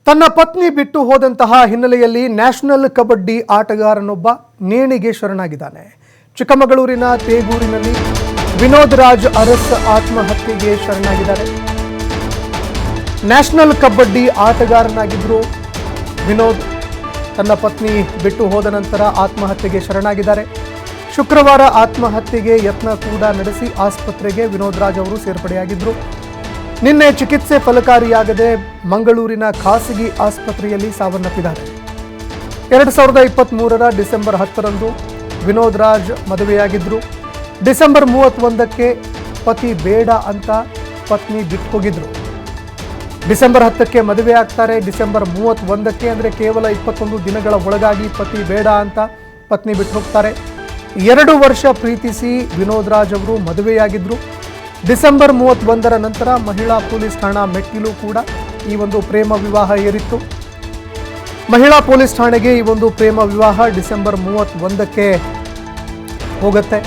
ತನ್ನ ಪತ್ನಿ ಬಿಟ್ಟು ಹೋದಂತಹ ಹಿನ್ನೆಲೆಯಲ್ಲಿ ನ್ಯಾಷನಲ್ ಕಬಡ್ಡಿ ಆಟಗಾರನೊಬ್ಬ ನೇಣಿಗೆ ಶರಣಾಗಿದ್ದಾನೆ. ಚಿಕ್ಕಮಗಳೂರಿನ ತೇಗೂರಿನಲ್ಲಿ ವಿನೋದ್ ರಾಜ್ ಅರಸ್ ಆತ್ಮಹತ್ಯೆಗೆ ಶರಣಾಗಿದ್ದಾರೆ. ನ್ಯಾಷನಲ್ ಕಬಡ್ಡಿ ಆಟಗಾರನಾಗಿದ್ದರು ವಿನೋದ್. ತನ್ನ ಪತ್ನಿ ಬಿಟ್ಟು ಹೋದ ನಂತರ ಆತ್ಮಹತ್ಯೆಗೆ ಶರಣಾಗಿದ್ದಾರೆ. ಶುಕ್ರವಾರ ಆತ್ಮಹತ್ಯೆಗೆ ಯತ್ನ ಕೂಡ ನಡೆಸಿ ಆಸ್ಪತ್ರೆಗೆ ವಿನೋದ್ ರಾಜ್ ಅವರು ಸೇರ್ಪಡೆಯಾಗಿದ್ದರು. ನಿನ್ನೆ ಚಿಕಿತ್ಸೆ ಫಲಕಾರಿಯಾಗದೆ ಮಂಗಳೂರಿನ ಖಾಸಗಿ ಆಸ್ಪತ್ರೆಯಲ್ಲಿ ಸಾವನ್ನಪ್ಪಿದ್ದಾರೆ. 2023ರ ಡಿಸೆಂಬರ್ 10ರಂದು ವಿನೋದ್ ರಾಜ್ ಮದುವೆಯಾಗಿದ್ದರು. ಡಿಸೆಂಬರ್ 31ಕ್ಕೆ ಪತಿ ಬೇಡ ಅಂತ ಪತ್ನಿ ಬಿಟ್ಟು ಹೋಗಿದ್ರು. ಡಿಸೆಂಬರ್ 10ಕ್ಕೆ ಮದುವೆ ಆಗ್ತಾರೆ. ಡಿಸೆಂಬರ್ 31ಕ್ಕೆ ಅಂದರೆ ಕೇವಲ 21 ದಿನಗಳ ಒಳಗಾಗಿ ಪತಿ ಬೇಡ ಅಂತ ಪತ್ನಿ ಬಿಟ್ಟು ಹೋಗ್ತಾರೆ. 2 ವರ್ಷ ಪ್ರೀತಿಸಿ ವಿನೋದ್ ರಾಜ್ ಅವರು ಮದುವೆಯಾಗಿದ್ದರು. ಡಿಸೆಂಬರ್ 31ರ ನಂತರ ಮಹಿಳಾ ಪೊಲೀಸ್ ಠಾಣಾ ಮೆಟ್ಟಿಲು ಕೂಡ ಈ ಒಂದು ಪ್ರೇಮ ವಿವಾಹ ಏರಿತ್ತು. ಮಹಿಳಾ ಪೊಲೀಸ್ ಠಾಣೆಗೆ ಈ ಒಂದು ಪ್ರೇಮ ವಿವಾಹ ಡಿಸೆಂಬರ್ 31ಕ್ಕೆ ಹೋಗುತ್ತೆ.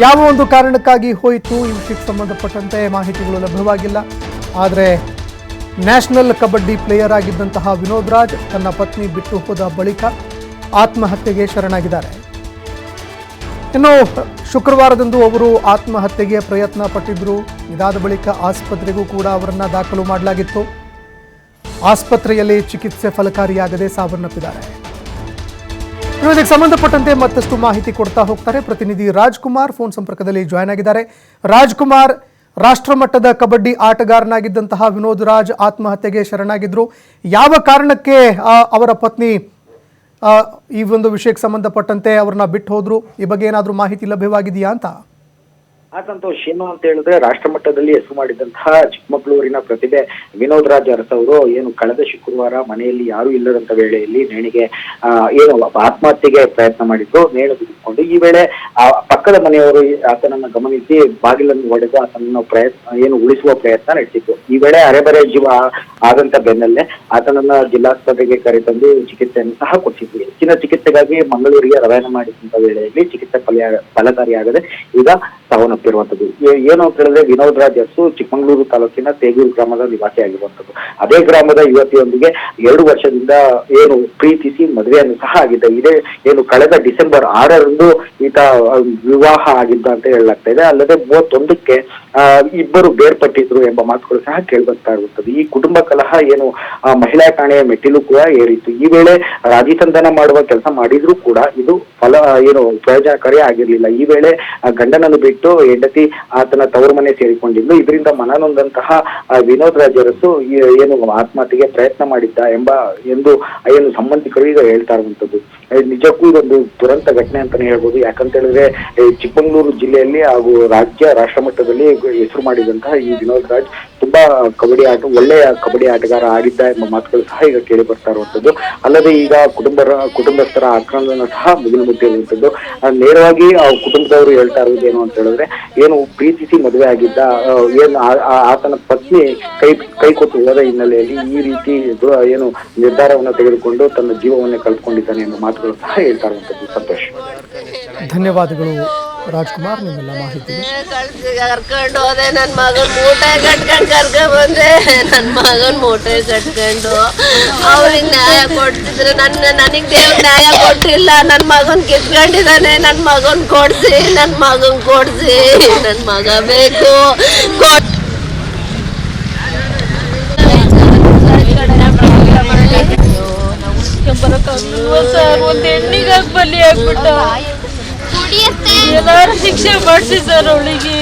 ಯಾವ ಒಂದು ಕಾರಣಕ್ಕಾಗಿ ಹೋಯಿತು ಈ ವಿಷಯಕ್ಕೆ ಸಂಬಂಧಪಟ್ಟಂತೆ ಮಾಹಿತಿಗಳು ಲಭ್ಯವಾಗಿಲ್ಲ. ಆದರೆ ನ್ಯಾಷನಲ್ ಕಬಡ್ಡಿ ಪ್ಲೇಯರ್ ಆಗಿದ್ದಂತಹ ವಿನೋದ್ ರಾಜ್ ತನ್ನ ಪತ್ನಿ ಬಿಟ್ಟು ಹೋದ ಬಳಿಕ ಆತ್ಮಹತ್ಯೆಗೆ ಶರಣಾಗಿದ್ದಾರೆ. ಇನ್ನು ಶುಕ್ರವಾರದಂದು ಅವರು ಆತ್ಮಹತ್ಯೆಗೆ ಪ್ರಯತ್ನ ಪಟ್ಟಿದ್ರು. ಇದಾದ ಬಳಿಕ ಆಸ್ಪತ್ರೆಗೂ ಕೂಡ ಅವರನ್ನು ದಾಖಲು ಮಾಡಲಾಗಿತ್ತು. ಆಸ್ಪತ್ರೆಯಲ್ಲಿ ಚಿಕಿತ್ಸೆ ಫಲಕಾರಿಯಾಗದೆ ಸಾವನ್ನಪ್ಪಿದ್ದಾರೆ. ಇದಕ್ಕೆ ಸಂಬಂಧಪಟ್ಟಂತೆ ಮತ್ತಷ್ಟು ಮಾಹಿತಿ ಕೊಡ್ತಾ ಹೋಗ್ತಾರೆ ಪ್ರತಿನಿಧಿ ರಾಜ್ಕುಮಾರ್ ಫೋನ್ ಸಂಪರ್ಕದಲ್ಲಿ ಜಾಯ್ನ್ ಆಗಿದ್ದಾರೆ. ರಾಜ್ಕುಮಾರ್, ರಾಷ್ಟ್ರಮಟ್ಟದ ಕಬಡ್ಡಿ ಆಟಗಾರನಾಗಿದ್ದಂತಹ ವಿನೋದ್ ರಾಜ್ ಆತ್ಮಹತ್ಯೆಗೆ ಶರಣಾಗಿದ್ರು. ಯಾವ ಕಾರಣಕ್ಕೆ ಅವರ ಪತ್ನಿ ಈ ಒಂದು ವಿಷಯಕ್ಕೆ ಸಂಬಂಧಪಟ್ಟಂತೆ ಅವ್ರನ್ನ ಬಿಟ್ಟು ಹೋದ್ರು? ಈ ಬಗ್ಗೆ ಏನಾದರೂ ಮಾಹಿತಿ ಲಭ್ಯವಾಗಿದೆಯಾ ಅಂತ? ಸಂತೋಷ್, ಏನು ಅಂತ ಹೇಳಿದ್ರೆ ರಾಷ್ಟ್ರ ಮಟ್ಟದಲ್ಲಿ ಹೆಸರು ಮಾಡಿದಂತಹ ಚಿಕ್ಕಮಗಳೂರಿನ ಪ್ರತಿಭೆ ವಿನೋದ್ ರಾಜ್ ಅರಸ್ ಅವರು ಏನು ಕಳೆದ ಶುಕ್ರವಾರ ಮನೆಯಲ್ಲಿ ಯಾರು ಇಲ್ಲದಂತ ವೇಳೆಯಲ್ಲಿ ನೇಣಿಗೆ ಏನು ಆತ್ಮಹತ್ಯೆಗೆ ಪ್ರಯತ್ನ ಮಾಡಿದ್ರು. ನೇಣು ಬಿಗಿದುಕೊಂಡು ಈ ವೇಳೆ ಪಕ್ಕದ ಮನೆಯವರು ಆತನನ್ನ ಗಮನಿಸಿ ಬಾಗಿಲನ್ನು ಒಡೆದು ಆತನನ್ನು ಉಳಿಸುವ ಪ್ರಯತ್ನ ನಡೆಸಿದ್ರು. ಈ ವೇಳೆ ಅರೆಬರೆ ಜೀವ ಆದಂತ ಬೆನ್ನಲ್ಲೇ ಆತನನ್ನ ಜಿಲ್ಲಾಸ್ಪತ್ರೆಗೆ ಕರೆತಂದು ಚಿಕಿತ್ಸೆಯನ್ನು ಸಹ ಕೊಡಿಸಿದ್ರು. ಹೆಚ್ಚಿನ ಚಿಕಿತ್ಸೆಗಾಗಿ ಮಂಗಳೂರಿಗೆ ರವಾನೆ ಮಾಡಿದಂತ ವೇಳೆಯಲ್ಲಿ ಚಿಕಿತ್ಸೆ ಫಲಕಾರಿಯಾಗದೆ ಈಗ ಸಾವನ್ನಪ್ಪಿರುವಂತದ್ದು. ಏನು ಅಂತ ಹೇಳಿದ್ರೆ ವಿನೋದ್ ರಾಜ್ ಅರಸು ಚಿಕ್ಕಮಗಳೂರು ತಾಲೂಕಿನ ತೇಗೂರು ಗ್ರಾಮದ ನಿವಾಸಿಯಾಗಿರುವಂತದ್ದು. ಅದೇ ಗ್ರಾಮದ ಯುವತಿಯೊಂದಿಗೆ 2 ವರ್ಷದಿಂದ ಏನು ಪ್ರೀತಿಸಿ ಮದುವೆಯನ್ನು ಸಹ ಆಗಿದೆ. ಇದೇ ಏನು ಕಳೆದ ಡಿಸೆಂಬರ್ 6ರಂದು ಈತ ವಿವಾಹ ಆಗಿದ್ದ ಅಂತ ಹೇಳಲಾಗ್ತಾ ಇದೆ. ಅಲ್ಲದೆ 31ಕ್ಕೆ ಇಬ್ಬರು ಬೇರ್ಪಟ್ಟಿದ್ರು ಎಂಬ ಮಾತುಗಳು ಸಹ ಕೇಳಿಬರ್ತಾ ಇರುತ್ತದೆ. ಈ ಕುಟುಂಬ ಕಲಹ ಏನು ಮಹಿಳಾ ಠಾಣೆಯ ಮೆಟ್ಟಿಲು ಕೂಡ ಏರಿತ್ತು. ಈ ವೇಳೆ ರಾಜಿ ಸಂಧಾನ ಮಾಡುವ ಕೆಲಸ ಮಾಡಿದ್ರು ಕೂಡ ಇದು ಪ್ರಯೋಜನಕಾರಿ ಆಗಿರ್ಲಿಲ್ಲ. ಈ ವೇಳೆ ಗಂಡನನ್ನು ಬಿಟ್ಟು ಹೆಂಡತಿ ಆತನ ತವರು ಮನೆ ಸೇರಿಕೊಂಡಿದ್ದು. ಇದರಿಂದ ಮನನೊಂದಂತಹ ವಿನೋದ್ ರಾಜ್ ಅರಸು ಏನು ಆತ್ಮಹತ್ಯೆಗೆ ಪ್ರಯತ್ನ ಮಾಡಿದ್ದ ಎಂದು ಸಂಬಂಧಿಕರು ಈಗ ಹೇಳ್ತಾ ಇರುವಂತದ್ದು. ನಿಜಕ್ಕೂ ಇದೊಂದು ದುರಂತ ಘಟನೆ ಅಂತಾನೆ ಹೇಳ್ಬೋದು. ಯಾಕಂತ ಹೇಳಿದ್ರೆ ಚಿಕ್ಕಮಗಳೂರು ಜಿಲ್ಲೆಯಲ್ಲಿ ಹಾಗೂ ರಾಷ್ಟ್ರ ಮಟ್ಟದಲ್ಲಿ ಹೆಸರು ಮಾಡಿದಂತಹ ಈ ವಿನೋದ್ ರಾಜ್ ತುಂಬಾ ಒಳ್ಳೆಯ ಕಬಡ್ಡಿ ಆಟಗಾರ ಆಗಿದ್ದ ಎಂಬ ಮಾತುಗಳು ಸಹ ಈಗ ಕೇಳಿ ಬರ್ತಾ ಇರುವಂತದ್ದು. ಅಲ್ಲದೆ ಈಗ ಕುಟುಂಬಸ್ಥರ ಆಕ್ರಂದನ ಸಹ ಮುಗಿಲುಮುಟ್ಟಿರುವಂತದ್ದು. ನೇರವಾಗಿ ಕುಟುಂಬದವರು ಹೇಳ್ತಾ ಇರೋದು ಏನು ಅಂತ ಹೇಳಿದ್ರೆ ಏನು ಪ್ರೀತಿಸಿ ಮದುವೆ ಆಗಿದ್ದ ಆತನ ಪತ್ನಿ ಕೈ ಕೊಟ್ಟು ಹೋದ ಹಿನ್ನೆಲೆಯಲ್ಲಿ ಈ ರೀತಿ ಏನು ನಿರ್ಧಾರವನ್ನು ತೆಗೆದುಕೊಂಡು ತನ್ನ ಜೀವವನ್ನೇ ಕಳೆದುಕೊಂಡಿದ್ದಾನೆ ಎಂಬ ಮಾತುಗಳು ಸಹ ಹೇಳ್ತಾ ಇರುವಂತದ್ದು. ಸಂತೋಷ್, ಧನ್ಯವಾದಗಳು ರಾಜ್ಕುಮಾರ್ ನಿಮ್ಮೆಲ್ಲ ಮಾಹಿತಿ. ಕರ್ಕೊಂಡು ಹೋದೆ. ನನ್ನ ಮಗನ್ ಮೂಟೆ ಕಟ್ಕೊಂಡು ಕರ್ಕೊಂಡ್ ಬಂದೆ. ನನ್ನ ಮಗನ್ ಮೂಟೆ ಕಟ್ಕೊಂಡು ಅವ್ರಿಗೆ ನ್ಯಾಯ ಕೊಡ್ತಿದ್ರೆ ನನಗೆ ದೇವ್ರ ನ್ಯಾಯ ಕೊಟ್ಟಿಲ್ಲ. ನನ್ನ ಮಗನ್ ಕಿತ್ಕೊಂಡಿದ್ದಾನೆ. ನನ್ನ ಮಗನ್ ಕೊಡ್ಸಿ, ನನ್ನ ಮಗನ್ ಕೊಡ್ಸಿ. ನನ್ನ ಮಗ ಬೇಕು. ಸರ್, ಒಂದು ಹೆಣ್ಣಿಗಾಗಿ ಬಲಿ ಆಗ್ಬಿಟ್ಟ. ಎಲ್ಲಾರು ಶಿಕ್ಷೆ ಮಾಡಿಸಿ ಸರ್ ಅವಳಿಗೆ.